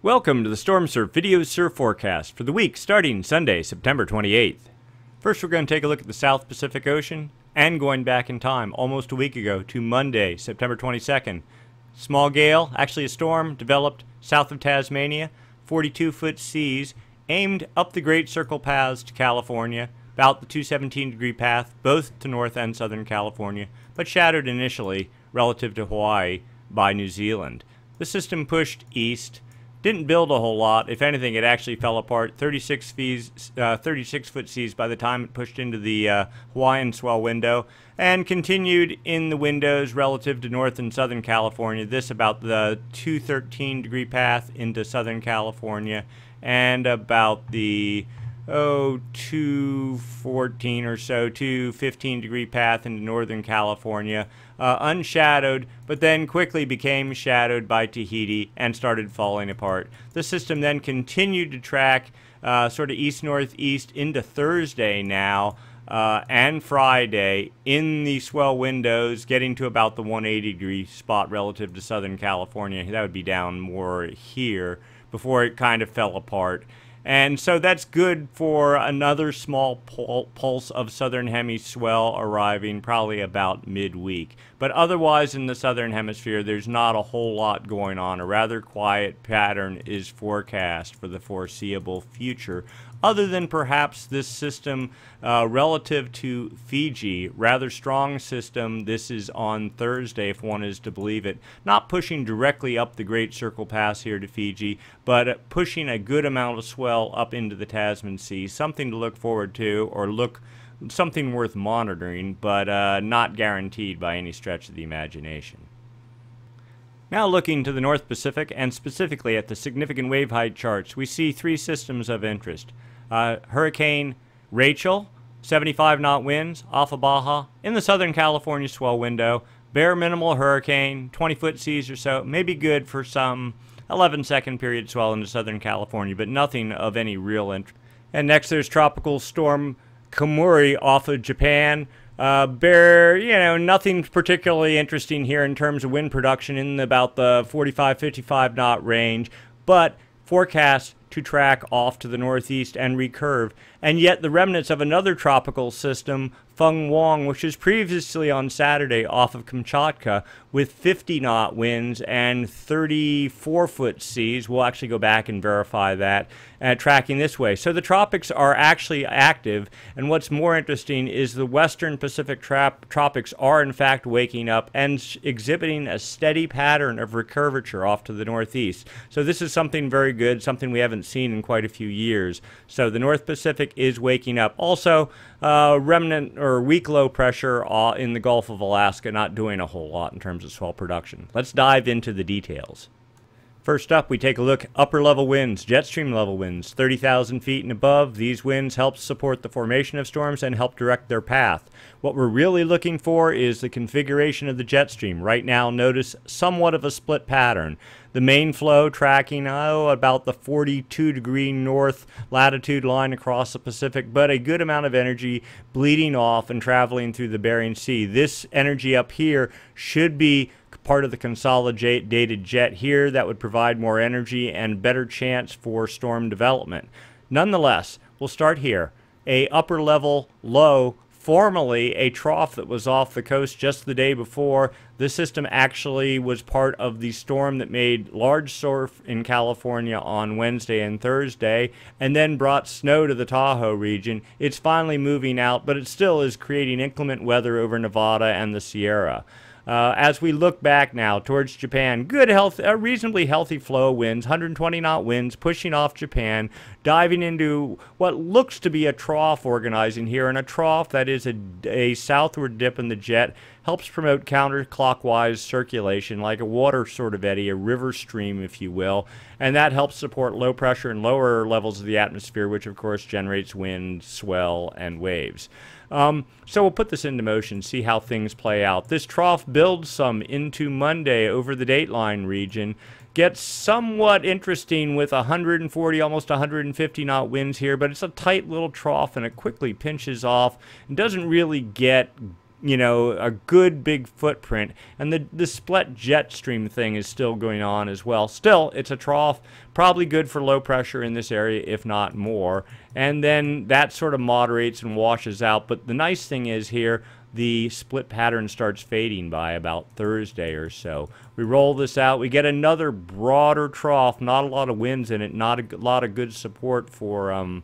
Welcome to the Stormsurf Video Surf Forecast for the week starting Sunday, September 28th. First, we're going to take a look at the South Pacific Ocean and going back in time almost a week ago to Monday, September 22nd. Small gale, actually a storm, developed south of Tasmania, 42-foot seas, aimed up the Great Circle paths to California, about the 217-degree path, both to North and Southern California, but shadowed initially relative to Hawaii by New Zealand. The system pushed east. Didn't build a whole lot. If anything, it actually fell apart. 36-foot seas by the time it pushed into the Hawaiian swell window, and continued in the windows relative to North and Southern California. This about the 213-degree path into Southern California, and about the 214 or so, 215-degree path into Northern California. Unshadowed, but then quickly became shadowed by Tahiti and started falling apart. The system then continued to track sort of east-northeast into Thursday now and Friday in the swell windows, getting to about the 180-degree spot relative to Southern California. That would be down more here before it kind of fell apart. And so that's good for another small pulse of southern hemi swell arriving probably about midweek. But otherwise in the southern hemisphere, there's not a whole lot going on. A rather quiet pattern is forecast for the foreseeable future, other than perhaps this system relative to Fiji. Rather strong system. This is on Thursday, if one is to believe it. Not pushing directly up the Great Circle Pass here to Fiji, but pushing a good amount of swell up into the Tasman Sea. Something to look forward to, or something worth monitoring, but not guaranteed by any stretch of the imagination. Now looking to the North Pacific, and specifically at the significant wave height charts, we see three systems of interest. Hurricane Rachel, 75-knot winds off of Baja in the Southern California swell window. Bare minimal hurricane, 20-foot seas or so, may be good for some 11-second period swell into Southern California, but nothing of any real interest. And next there's Tropical Storm Komuri off of Japan. Nothing particularly interesting here in terms of wind production in about the 45-55 knot range, but forecast to track off to the northeast and recurve, and yet the remnants of another tropical system, Feng Wang, which was previously on Saturday off of Kamchatka with 50-knot winds and 34-foot seas. We'll actually go back and verify that, tracking this way. So the tropics are actually active, and what's more interesting is the western Pacific tropics are in fact waking up and exhibiting a steady pattern of recurvature off to the northeast. So this is something very good, something we haven't seen in quite a few years. So the North Pacific is waking up. Also, remnant or weak low pressure in the Gulf of Alaska, not doing a whole lot in terms of swell production. Let's dive into the details. First up, we take a look upper level winds, jet stream level winds, 30,000 feet and above. These winds help support the formation of storms and help direct their path. What we're really looking for is the configuration of the jet stream. Right now, notice somewhat of a split pattern. The main flow tracking about the 42-degree north latitude line across the Pacific, but a good amount of energy bleeding off and traveling through the Bering Sea. This energy up here should be part of the consolidated jet here that would provide more energy and better chance for storm development. Nonetheless, we'll start here. A upper level low, formerly a trough that was off the coast just the day before. This system actually was part of the storm that made large surf in California on Wednesday and Thursday, and then brought snow to the Tahoe region. It's finally moving out, but it still is creating inclement weather over Nevada and the Sierra. As we look back now towards Japan, reasonably healthy flow winds, 120-knot winds pushing off Japan, diving into what looks to be a trough organizing here, and a trough that is a southward dip in the jet helps promote counterclockwise circulation, like a water sort of eddy, a river stream, if you will, and that helps support low pressure and lower levels of the atmosphere, which of course generates wind, swell, and waves. So we'll put this into motion, see how things play out. This trough builds some into Monday over the dateline region. Gets somewhat interesting with 140, almost 150 knot winds here, but it's a tight little trough and it quickly pinches off and doesn't really get you know, a good big footprint. And the split jet stream thing is still going on as well. Still, it's a trough, probably good for low pressure in this area, if not more. And then that sort of moderates and washes out. But the nice thing is here, the split pattern starts fading by about Thursday or so. We roll this out, we get another broader trough, not a lot of winds in it, not a lot of good support for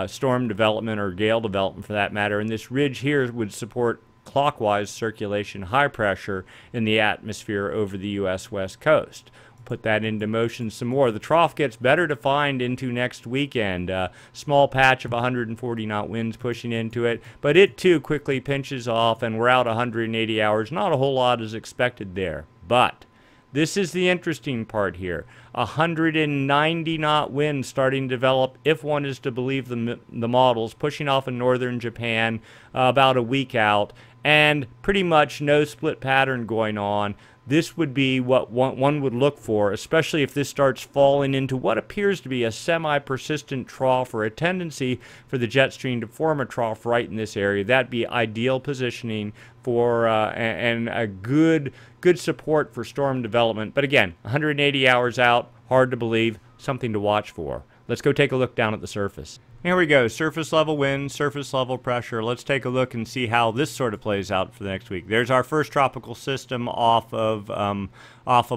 storm development or gale development for that matter. And this ridge here would support clockwise circulation, high pressure in the atmosphere over the U.S. West Coast. Put that into motion some more. The trough gets better defined into next weekend. Small patch of 140 knot winds pushing into it, but it too quickly pinches off and we're out 180 hours. Not a whole lot is expected there, but this is the interesting part here. 190 knot winds starting to develop, if one is to believe the models, pushing off in northern Japan about a week out, and pretty much no split pattern going on. This would be what one would look for, especially if this starts falling into what appears to be a semi-persistent trough or a tendency for the jet stream to form a trough right in this area. That'd be ideal positioning for and a good support for storm development. But again, 180 hours out, hard to believe, something to watch for. Let's go take a look down at the surface. Here we go, surface level wind, surface level pressure. Let's take a look and see how this sort of plays out for the next week. There's our first tropical system off of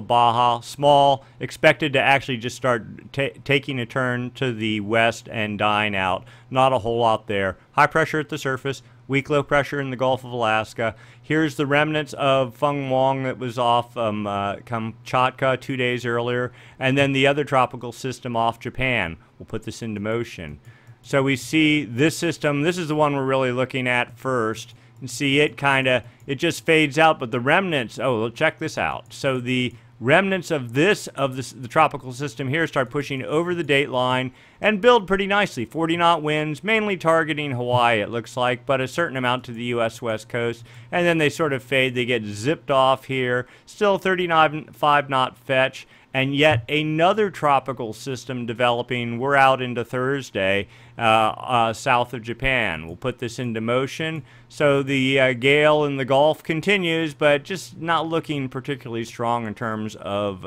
Baja. Small, expected to actually just start taking a turn to the west and dying out. Not a whole lot there. High pressure at the surface, weak low pressure in the Gulf of Alaska. Here's the remnants of Feng Wang that was off Kamchatka 2 days earlier, and then the other tropical system off Japan. We'll put this into motion. So we see this system, this is the one we're really looking at first, and see it it just fades out, but the remnants, oh, check this out. So the remnants of the tropical system here start pushing over the date line and build pretty nicely. 40 knot winds, mainly targeting Hawaii it looks like, but a certain amount to the U.S. West Coast. And then they sort of fade, they get zipped off here. Still 35 knot fetch. And yet another tropical system developing. We're out into Thursday south of Japan. We'll put this into motion. So the gale in the Gulf continues, but just not looking particularly strong in terms of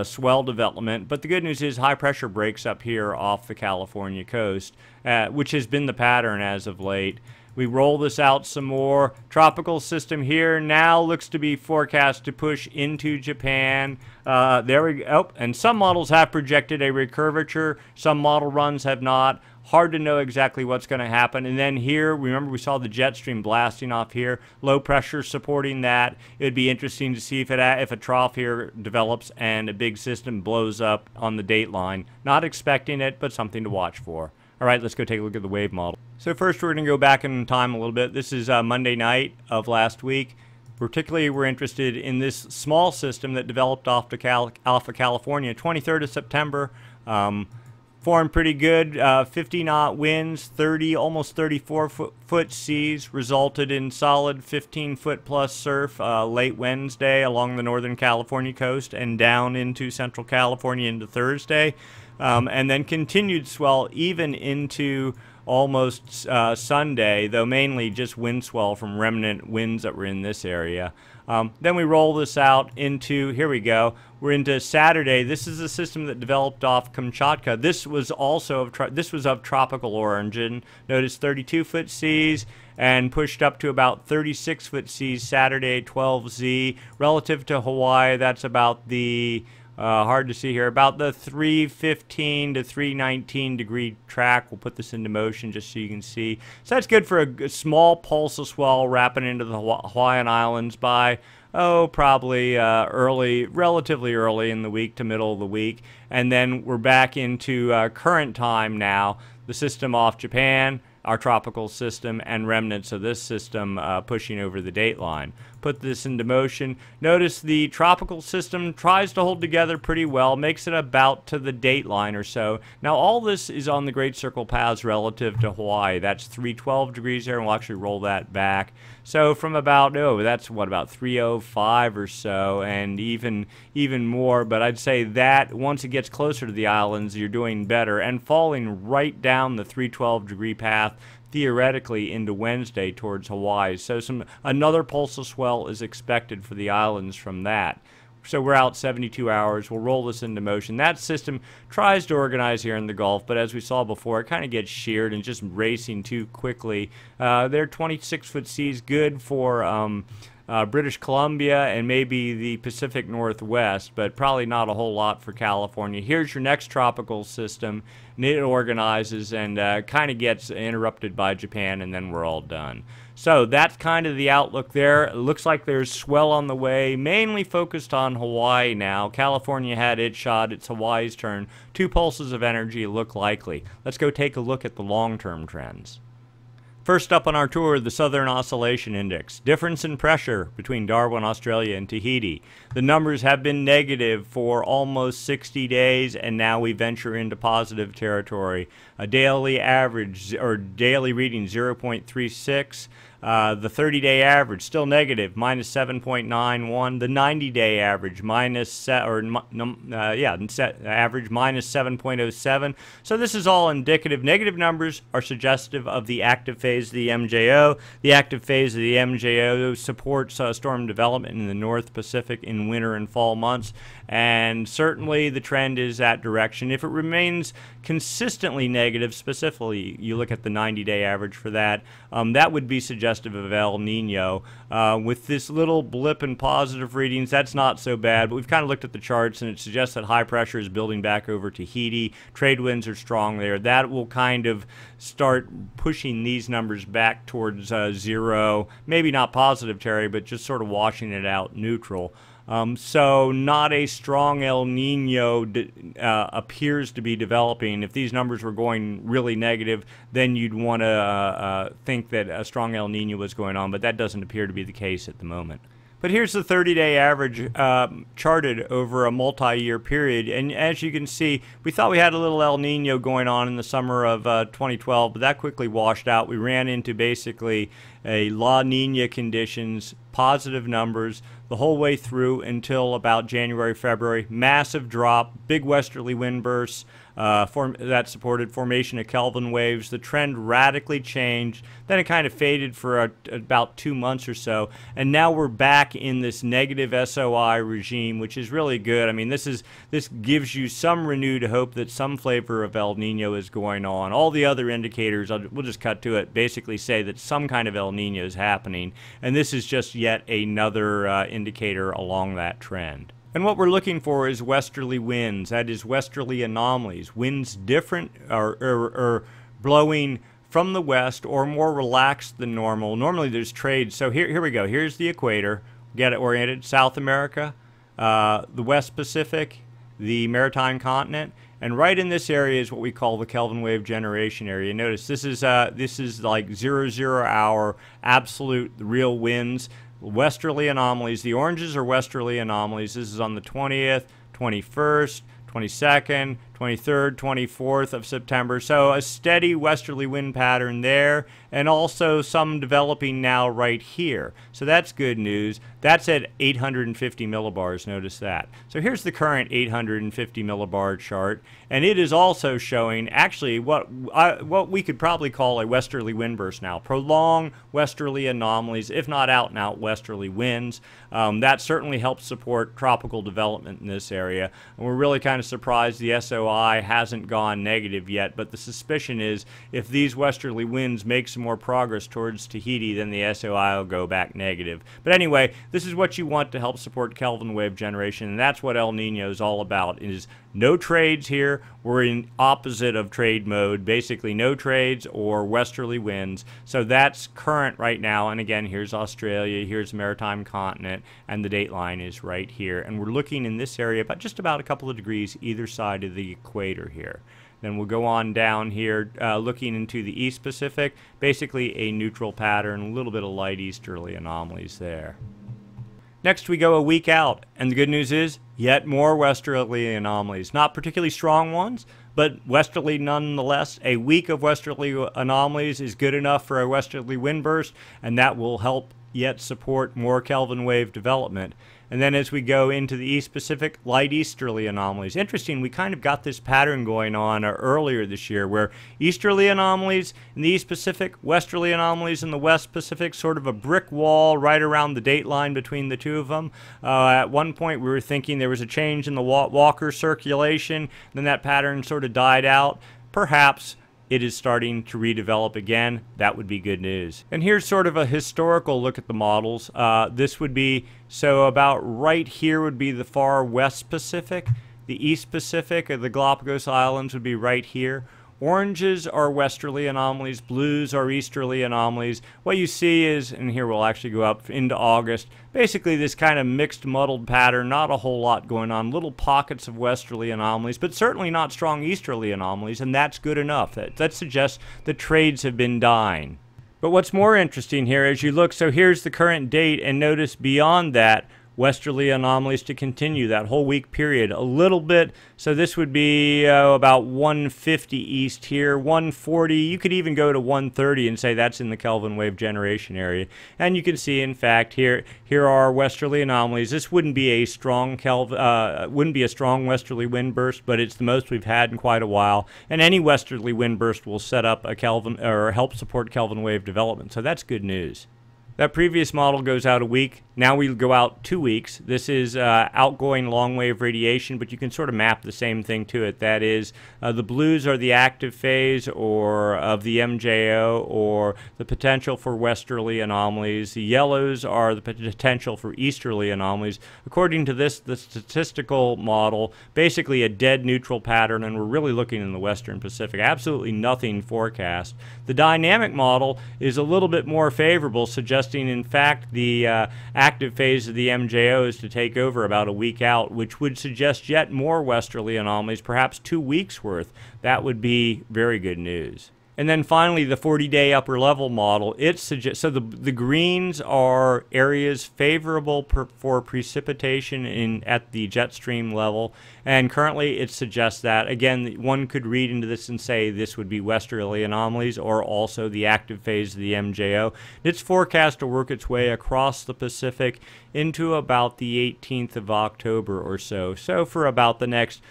swell development. But the good news is high pressure breaks up here off the California coast, which has been the pattern as of late. We roll this out some more. Tropical system here now looks to be forecast to push into Japan. There we go. Oh, and some models have projected a recurvature. Some model runs have not. Hard to know exactly what's going to happen. And then here, remember we saw the jet stream blasting off here. Low pressure supporting that. It would be interesting to see if a trough here develops and a big system blows up on the date line. Not expecting it, but something to watch for. All right, let's go take a look at the wave model. So first we're going to go back in time a little bit. This is Monday night of last week. Particularly we're interested in this small system that developed off of California, 23rd of September. Formed pretty good, 50 knot winds, almost 34 foot seas, resulted in solid 15 foot plus surf late Wednesday along the northern California coast and down into central California into Thursday. And then continued swell even into almost Sunday, though mainly just wind swell from remnant winds that were in this area. Then we roll this out into, here we go, we're into Saturday. This is a system that developed off Kamchatka. This was also of tropical origin. Notice 32 foot seas and pushed up to about 36 foot seas Saturday, 12Z. Relative to Hawaii, that's about the hard to see here, about the 315 to 319 degree track. We'll put this into motion just so you can see. So that's good for a small pulse of swell wrapping into the Hawaiian Islands by, probably relatively early in the week to middle of the week. And then we're back into current time now. The system off Japan, our tropical system, and remnants of this system pushing over the date line. Put this into motion. Notice the tropical system tries to hold together pretty well, makes it about to the date line or so. Now all this is on the Great Circle paths relative to Hawaii. That's 312 degrees there, and we'll actually roll that back. So from about, that's what, about 305 or so, and even more. But I'd say that once it gets closer to the islands, you're doing better. And falling right down the 312 degree path theoretically into Wednesday towards Hawaii. So another pulse of swell is expected for the islands from that. So we're out 72 hours. We'll roll this into motion. That system tries to organize here in the Gulf, but as we saw before, it kind of gets sheared and just racing too quickly. Their 26-foot seas good for British Columbia and maybe the Pacific Northwest, but probably not a whole lot for California. Here's your next tropical system, and it organizes and kind of gets interrupted by Japan, and then we're all done. So that's kind of the outlook there. It looks like there's swell on the way, mainly focused on Hawaii now. California had its shot. It's Hawaii's turn. 2 pulses of energy look likely. Let's go take a look at the long-term trends. First up on our tour, the Southern Oscillation Index. Difference in pressure between Darwin, Australia and Tahiti. The numbers have been negative for almost 60 days, and now we venture into positive territory. A daily average, or daily reading, 0.36. The 30-day average still negative, minus 7.91. The 90-day average average minus 7.07. So this is all indicative. Negative numbers are suggestive of the active phase of the MJO. The active phase of the MJO supports storm development in the North Pacific in winter and fall months, and certainly the trend is that direction. If it remains consistently negative, specifically you look at the 90-day average for that, that would be suggestive of El Nino. With this little blip in positive readings, that's not so bad, but we've kind of looked at the charts and it suggests that high pressure is building back over Tahiti. Trade winds are strong there. That will kind of start pushing these numbers back towards zero, maybe not positive territory, but just sort of washing it out neutral. So not a strong El Nino appears to be developing. If these numbers were going really negative, then you'd want to think that a strong El Nino was going on, but that doesn't appear to be the case at the moment. But here's the 30-day average charted over a multi-year period, and as you can see, we thought we had a little El Nino going on in the summer of 2012, but that quickly washed out. We ran into basically a La Nina conditions, positive numbers the whole way through until about January, February. Massive drop, big westerly wind bursts that supported formation of Kelvin waves. The trend radically changed. Then it kind of faded for about 2 months or so, and now we're back in this negative SOI regime, which is really good. I mean, this gives you some renewed hope that some flavor of El Nino is going on. All the other indicators, we'll just cut to it, basically say that some kind of El Nino is happening, and this is just yet another indicator along that trend. And what we're looking for is westerly winds, that is westerly anomalies, winds different or blowing from the west or more relaxed than normal. Normally there's trades, so here we go. Here's the equator, get it oriented, South America, the West Pacific, the maritime continent, and right in this area is what we call the Kelvin wave generation area. Notice this is like 00 hour absolute real winds. Westerly anomalies. The oranges are westerly anomalies. This is on the 20th, 21st, 22nd, 23rd, 24th of September. So a steady westerly wind pattern there, and also some developing now right here. So that's good news. That's at 850 millibars, notice that. So here's the current 850 millibar chart, and it is also showing actually what we could probably call a westerly wind burst now. Prolonged westerly anomalies, if not out and out westerly winds. That certainly helps support tropical development in this area. And we're really kind of surprised the SOI hasn't gone negative yet, but the suspicion is if these westerly winds make some more progress towards Tahiti, then the SOI will go back negative. But anyway, this is what you want to help support Kelvin wave generation, and that's what El Nino is all about, is no trades here. We're in opposite of trade mode, basically no trades or westerly winds. So that's current right now, and again, here's Australia, here's the maritime continent, and the date line is right here. And we're looking in this area about just about a couple of degrees either side of the equator here. Then we'll go on down here, looking into the East Pacific, basically a neutral pattern, a little bit of light easterly anomalies there. Next we go a week out, and the good news is yet more westerly anomalies. Not particularly strong ones, but westerly nonetheless. A week of westerly anomalies is good enough for a westerly wind burst, and that will help yet support more Kelvin wave development. And then as we go into the East Pacific, light easterly anomalies. Interesting, we kind of got this pattern going on earlier this year where easterly anomalies in the East Pacific, westerly anomalies in the West Pacific, sort of a brick wall right around the date line between the two of them. At one point we were thinking there was a change in the Walker circulation, then that pattern sort of died out. Perhaps it is starting to redevelop again. That would be good news. And here's sort of a historical look at the models. This would be, so about right here would be the far West Pacific. The East Pacific, the Galapagos Islands, would be right here. Oranges are westerly anomalies, blues are easterly anomalies. What you see is, and here we'll actually go up into August, basically this kind of mixed, muddled pattern, not a whole lot going on, little pockets of westerly anomalies, but certainly not strong easterly anomalies, and that's good enough. That suggests the trades have been dying. But what's more interesting here as you look, so here's the current date, and notice beyond that, westerly anomalies to continue that whole week period a little bit. So this would be about 150 east here, 140. You could even go to 130 and say that's in the Kelvin wave generation area. And you can see, in fact, here are westerly anomalies. This wouldn't be a strong strong westerly wind burst, but it's the most we've had in quite a while. And any westerly wind burst will set up a Kelvin or help support Kelvin wave development. So that's good news. That previous model goes out a week. Now we go out 2 weeks. This is outgoing long wave radiation, but you can sort of map the same thing to it. That is, the blues are the active phase or of the MJO or the potential for westerly anomalies. The yellows are the potential for easterly anomalies. According to this, the statistical model, basically a dead neutral pattern, and we're really looking in the Western Pacific. Absolutely nothing forecast. The dynamic model is a little bit more favorable, suggesting in fact the active phase of the MJO is to take over about a week out, which would suggest yet more westerly anomalies, perhaps 2 weeks worth. That would be very good news. And then finally, the 40-day upper level model, it suggests, so the greens are areas favorable for precipitation at the jet stream level, and currently it suggests that, again, one could read into this and say this would be westerly anomalies or also the active phase of the MJO. It's forecast to work its way across the Pacific into about the 18th of October or so. So for about the next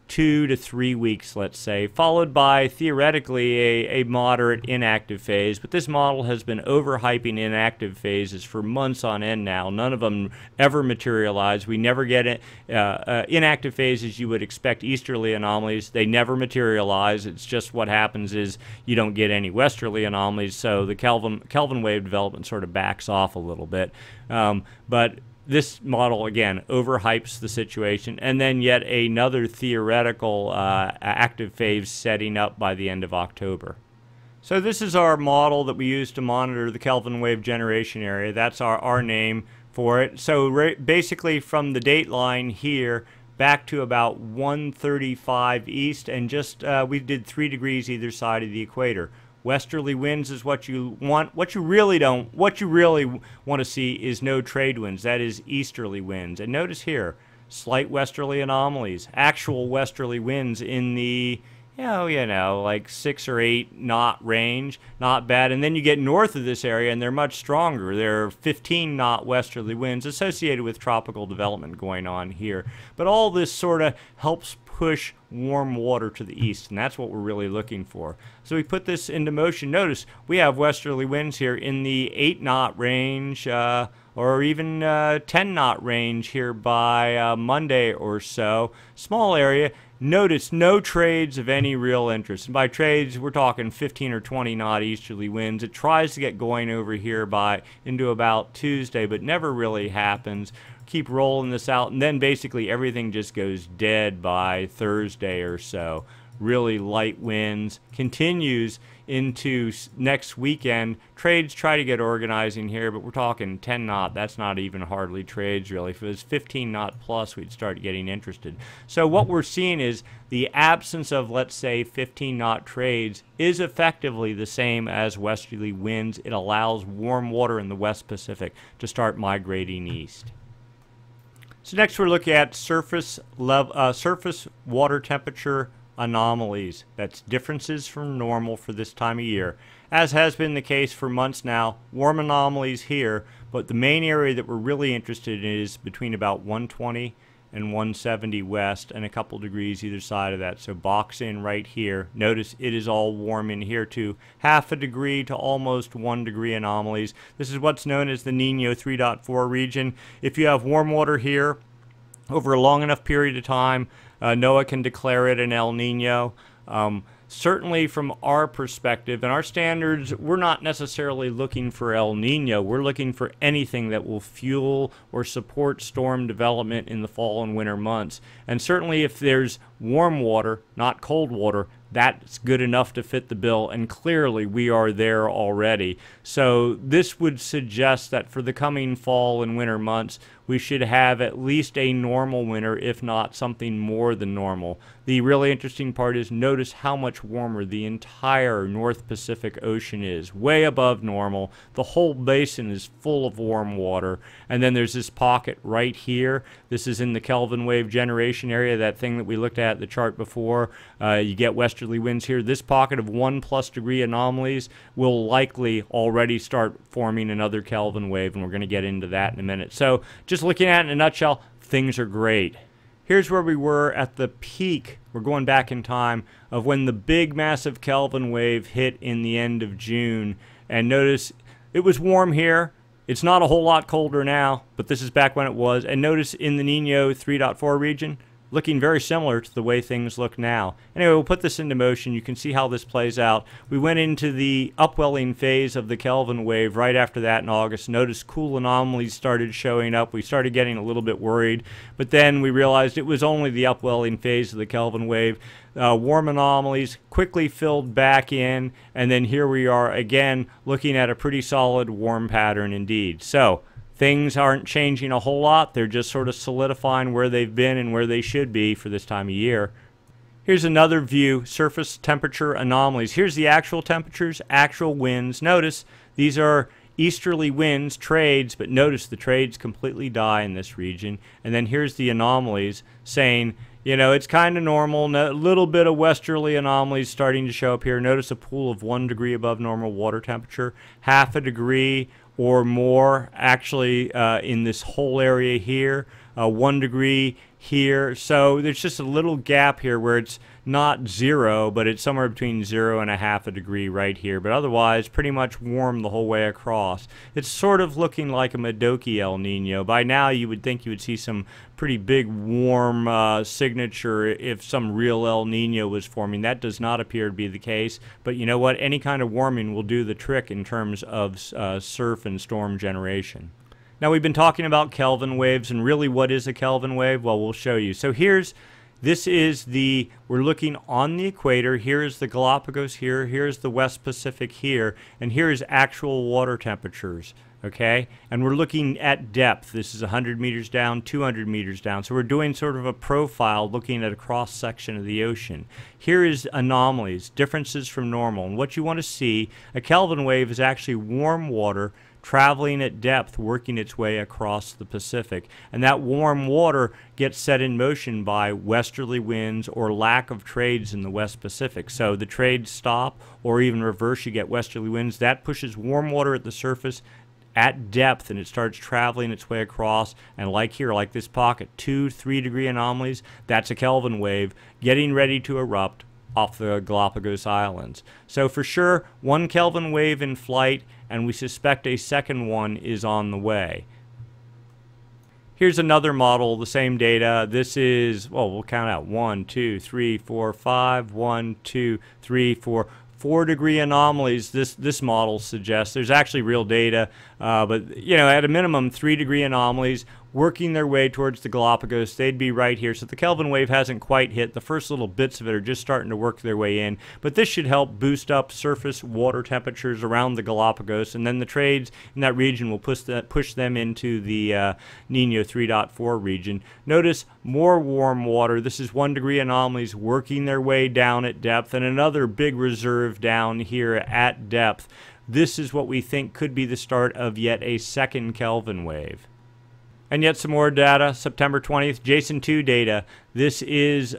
2 to 3 weeks, let's say, followed by theoretically a moderate inactive phase. But this model has been overhyping inactive phases for months on end now. None of them ever materialize. We never get it. Inactive phases, you would expect easterly anomalies. They never materialize. It's just what happens is you don't get any westerly anomalies, so the Kelvin wave development sort of backs off a little bit. But this model, again, overhypes the situation, and then yet another theoretical active phase setting up by the end of October. So this is our model that we use to monitor the Kelvin wave generation area. That's our name for it. So basically from the date line here back to about 135 east, and just we did 3 degrees either side of the equator. Westerly winds is what you want. What you really want to see is no trade winds. That is easterly winds. And notice here, slight westerly anomalies. Actual westerly winds in the, like 6 or 8 knot range. Not bad. And then you get north of this area and they're much stronger. They're 15 knot westerly winds associated with tropical development going on here. But all this sort of helps push warm water to the east, and that's what we're really looking for. So we put this into motion. Notice we have westerly winds here in the 8 knot range or even 10 knot range here by Monday or so. Small area. Notice no trades of any real interest. And by trades, we're talking 15 or 20 knot easterly winds. It tries to get going over here into about Tuesday, but never really happens. Keep rolling this out, and then basically everything just goes dead by Thursday or so. Really light winds. Continues into next weekend. Trades try to get organizing here, but we're talking 10 knot. That's not even hardly trades, really. If it was 15 knot plus, we'd start getting interested. So what we're seeing is the absence of, let's say, 15 knot trades is effectively the same as westerly winds. It allows warm water in the West Pacific to start migrating east. So next we're looking at surface water temperature anomalies. That's differences from normal for this time of year. As has been the case for months now, warm anomalies here, but the main area that we're really interested in is between about 120 and 170 west and a couple degrees either side of that. So box in right here. Notice it is all warm in here too. Half a degree to almost 1 degree anomalies. This is what's known as the Nino 3.4 region. If you have warm water here over a long enough period of time, NOAA can declare it an El Nino. Certainly from our perspective and our standards, we're not necessarily looking for El Nino. We're looking for anything that will fuel or support storm development in the fall and winter months. And certainly if there's warm water, not cold water, that's good enough to fit the bill, and clearly we are there already. So this would suggest that for the coming fall and winter months, we should have at least a normal winter, if not something more than normal. The really interesting part is notice how much warmer the entire North Pacific Ocean is, way above normal. The whole basin is full of warm water, and then there's this pocket right here. This is in the Kelvin wave generation area, that thing that we looked at the chart before. You get westerly winds here. This pocket of 1+ degree anomalies will likely already start forming another Kelvin wave, and we're going to get into that in a minute. So just looking at it in a nutshell, things are great. Here's where we were at the peak. We're going back in time of when the big massive Kelvin wave hit in the end of June. And notice it was warm here. It's not a whole lot colder now, but this is back when it was. And notice in the Nino 3.4 region, looking very similar to the way things look now. Anyway, we'll put this into motion. You can see how this plays out. We went into the upwelling phase of the Kelvin wave right after that in August. Notice cool anomalies started showing up. We started getting a little bit worried, but then we realized it was only the upwelling phase of the Kelvin wave. Warm anomalies quickly filled back in, and then here we are again looking at a pretty solid warm pattern indeed. So things aren't changing a whole lot. They're just sort of solidifying where they've been and where they should be for this time of year. Here's another view, surface temperature anomalies. Here's the actual temperatures, actual winds. Notice these are easterly winds, trades, but notice the trades completely die in this region. And then here's the anomalies saying, you know, it's kind of normal. A little bit of westerly anomalies starting to show up here. Notice a pool of 1 degree above normal water temperature, half a degree or more actually in this whole area here, 1 degree here. So there's just a little gap here where it's not 0, but it's somewhere between 0 and a half a degree right here. But otherwise, pretty much warm the whole way across. It's sort of looking like a Modoki El Nino. By now, you would think you would see some pretty big warm signature if some real El Nino was forming. That does not appear to be the case. But you know what? Any kind of warming will do the trick in terms of surf and storm generation. Now, we've been talking about Kelvin waves, and really what is a Kelvin wave? Well, we'll show you. So this is we're looking on the equator. Here's the Galapagos here. Here's the West Pacific here. And here's actual water temperatures, okay? And we're looking at depth. This is 100 meters down, 200 meters down. So we're doing sort of a profile looking at a cross-section of the ocean. Here is anomalies, differences from normal. And what you want to see, a Kelvin wave is actually warm water traveling at depth, working its way across the Pacific. And that warm water gets set in motion by westerly winds or lack of trades in the West Pacific. So the trades stop, or even reverse, you get westerly winds. That pushes warm water at the surface at depth, and it starts traveling its way across. And like here, like this pocket, 2-3 degree anomalies, that's a Kelvin wave getting ready to erupt off the Galapagos Islands. So for sure, 1 Kelvin wave in flight, and we suspect a second one is on the way. Here's another model, the same data. This is, well, we'll count out 1, 2, 3, 4, 5, 1, 2, 3, 4. 4 degree anomalies this model suggests. There's actually real data, but you know, at a minimum 3 degree anomalies working their way towards the Galapagos. They'd be right here. So the Kelvin wave hasn't quite hit. The first little bits of it are just starting to work their way in, but this should help boost up surface water temperatures around the Galapagos, and then the trades in that region will push them into the Nino 3.4 region. Notice more warm water. This is 1 degree anomalies working their way down at depth, and another big reserve down here at depth. This is what we think could be the start of yet a second Kelvin wave. And yet some more data, September 20th, JSON 2 data. This is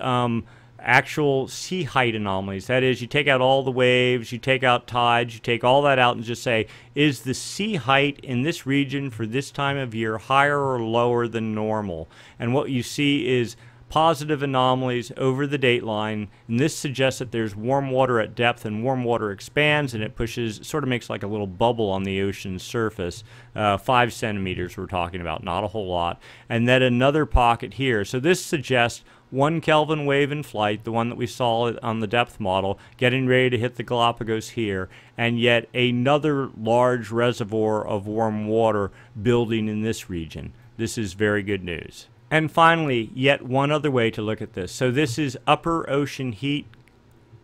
actual sea height anomalies. That is, you take out all the waves, you take out tides, you take all that out and just say, is the sea height in this region for this time of year higher or lower than normal? And what you see is positive anomalies over the dateline, and this suggests that there's warm water at depth, and warm water expands and it pushes, sort of makes like a little bubble on the ocean's surface. 5 centimeters we're talking about, not a whole lot. And then another pocket here. So this suggests one Kelvin wave in flight, the one that we saw on the depth model, getting ready to hit the Galapagos here, and yet another large reservoir of warm water building in this region. This is very good news. And finally, yet one other way to look at this. So this is upper ocean heat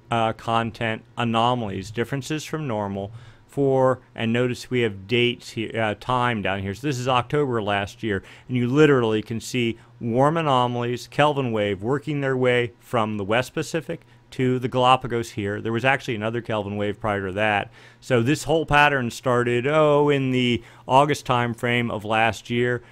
content anomalies, differences from normal for, and notice we have dates here, time down here. So this is October last year, and you literally can see warm anomalies, Kelvin wave, working their way from the West Pacific to the Galapagos here. There was actually another Kelvin wave prior to that. So this whole pattern started, in the August time frame of last year.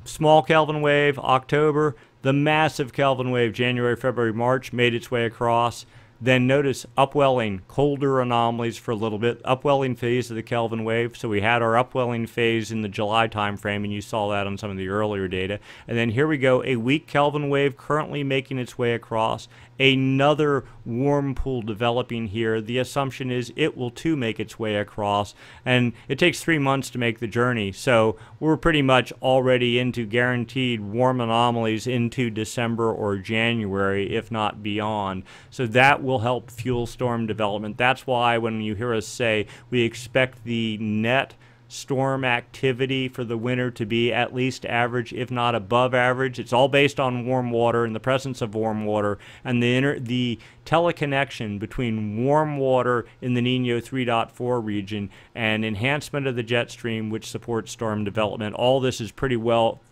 Small Kelvin wave, October. The massive Kelvin wave, January, February, March, made its way across. Then notice upwelling, colder anomalies for a little bit, upwelling phase of the Kelvin wave. So we had our upwelling phase in the July time frame, and you saw that on some of the earlier data. And then here we go, a weak Kelvin wave currently making its way across. Another warm pool developing here. The assumption is it will too make its way across, and it takes 3 months to make the journey. So we're pretty much already into guaranteed warm anomalies into December or January, if not beyond. So that will help fuel storm development. That's why when you hear us say we expect the net storm activity for the winter to be at least average, if not above average. It's all based on warm water and the presence of warm water, and the teleconnection between warm water in the Nino 3.4 region and enhancement of the jet stream, which supports storm development. All this is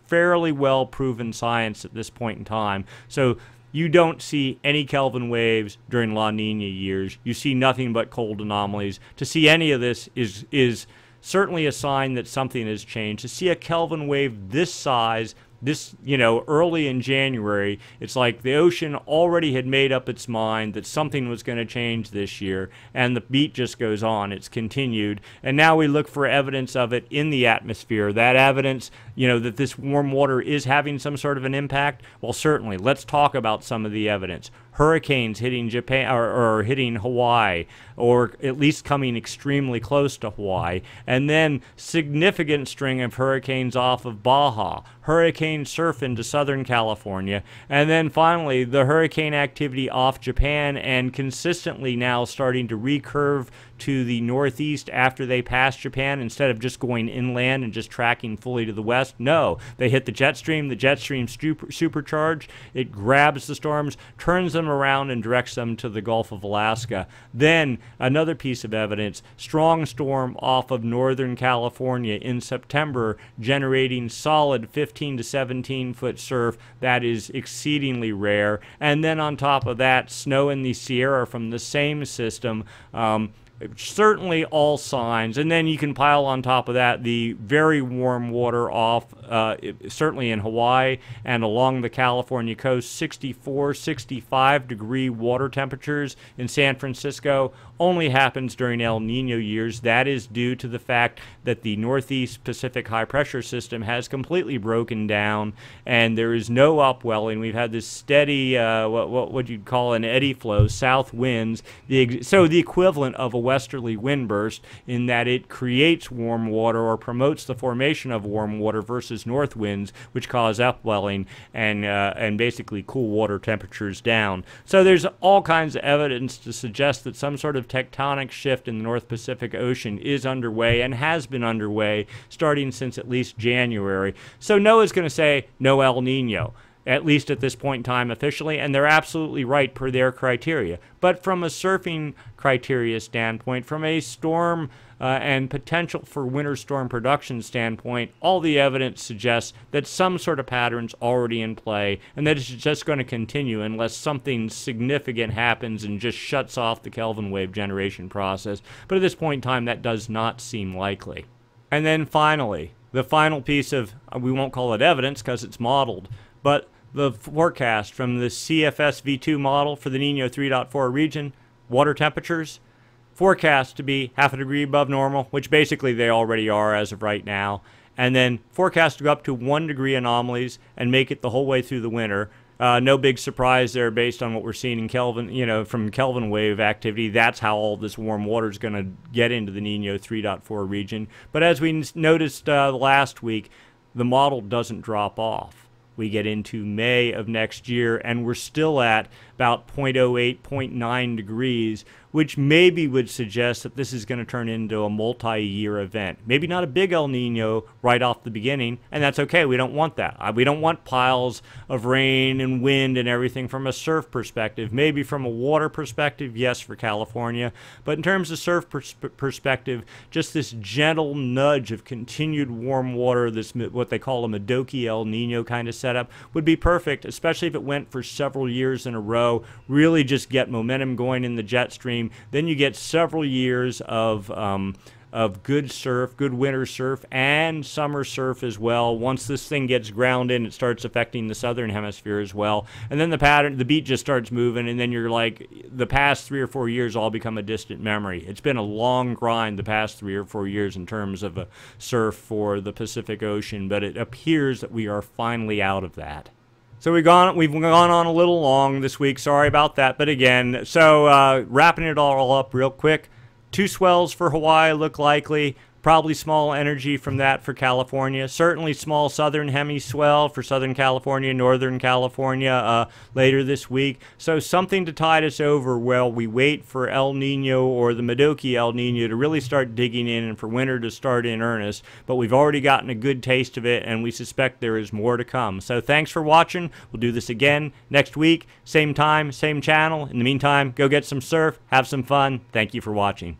fairly well proven science at this point in time. So you don't see any Kelvin waves during La Nina years. You see nothing but cold anomalies. To see any of this is certainly a sign that something has changed. To see a Kelvin wave this size, early in January, it's like the ocean already had made up its mind that something was going to change this year, and the beat just goes on. It's continued, and now we look for evidence of it in the atmosphere. That evidence, that this warm water is having some sort of an impact. Well, certainly, let's talk about some of the evidence. Hurricanes hitting Japan or hitting Hawaii, or at least coming extremely close to Hawaii, and then significant string of hurricanes off of Baja, hurricane surf into Southern California, and then finally the hurricane activity off Japan, and consistently now starting to recurve to the northeast after they pass Japan, instead of just going inland and just tracking fully to the west. No, they hit the jet stream supercharged, it grabs the storms, turns them around and directs them to the Gulf of Alaska. Then another piece of evidence, strong storm off of Northern California in September, generating solid 15 to 17 foot surf. That is exceedingly rare. And then on top of that, snow in the Sierra from the same system. Certainly all signs, and then you can pile on top of that the very warm water off, certainly in Hawaii and along the California coast, 64, 65 degree water temperatures in San Francisco. Only happens during El Nino years. That is due to the fact that the Northeast Pacific high pressure system has completely broken down, and there is no upwelling. We've had this steady, what you'd call an eddy flow, south winds, so the equivalent of a westerly wind burst, in that it creates warm water or promotes the formation of warm water, versus north winds, which cause upwelling and basically cool water temperatures down. So there's all kinds of evidence to suggest that some sort of tectonic shift in the North Pacific Ocean is underway, and has been underway starting since at least January. So NOAA's going to say no El Nino, at least at this point in time officially, and they're absolutely right per their criteria. But from a surfing criteria standpoint, from a storm and potential for winter storm production standpoint, all the evidence suggests that some sort of pattern's already in play, and that it's just going to continue unless something significant happens and just shuts off the Kelvin wave generation process. But at this point in time, that does not seem likely. And then finally, the final piece of, we won't call it evidence because it's modeled, but the forecast from the CFS V2 model for the Nino 3.4 region, water temperatures, forecast to be half a degree above normal, which basically they already are as of right now, and then forecast to go up to 1 degree anomalies and make it the whole way through the winter. No big surprise there based on what we're seeing in Kelvin, from Kelvin wave activity. That's how all this warm water is going to get into the Nino 3.4 region. But as we noticed last week, the model doesn't drop off. We get into May of next year, and we're still at about 0.08, 0.9 degrees, which maybe would suggest that this is going to turn into a multi-year event. Maybe not a big El Nino right off the beginning, and that's okay. We don't want that. We don't want piles of rain and wind and everything from a surf perspective. Maybe from a water perspective, yes, for California. But in terms of surf perspective, just this gentle nudge of continued warm water, this what they call a Madoki El Nino kind of setup, would be perfect, especially if it went for several years in a row. Really just get momentum going in the jet stream. Then you get several years of good surf, good winter surf, and summer surf as well. Once this thing gets ground in, it starts affecting the southern hemisphere as well. And then the beat just starts moving, and then you're like, the past 3 or 4 years all become a distant memory. It's been a long grind the past 3 or 4 years in terms of a surf for the Pacific Ocean, but it appears that we are finally out of that. So we've gone on a little long this week. Sorry about that. But again, so wrapping it all up real quick. 2 swells for Hawaii look likely. Probably small energy from that for California. Certainly small southern hemi swell for Southern California, Northern California later this week. So something to tide us over while we wait for El Nino or the Madoki El Nino to really start digging in and for winter to start in earnest. But we've already gotten a good taste of it, and we suspect there is more to come. So thanks for watching. We'll do this again next week. Same time, same channel. In the meantime, go get some surf, have some fun. Thank you for watching.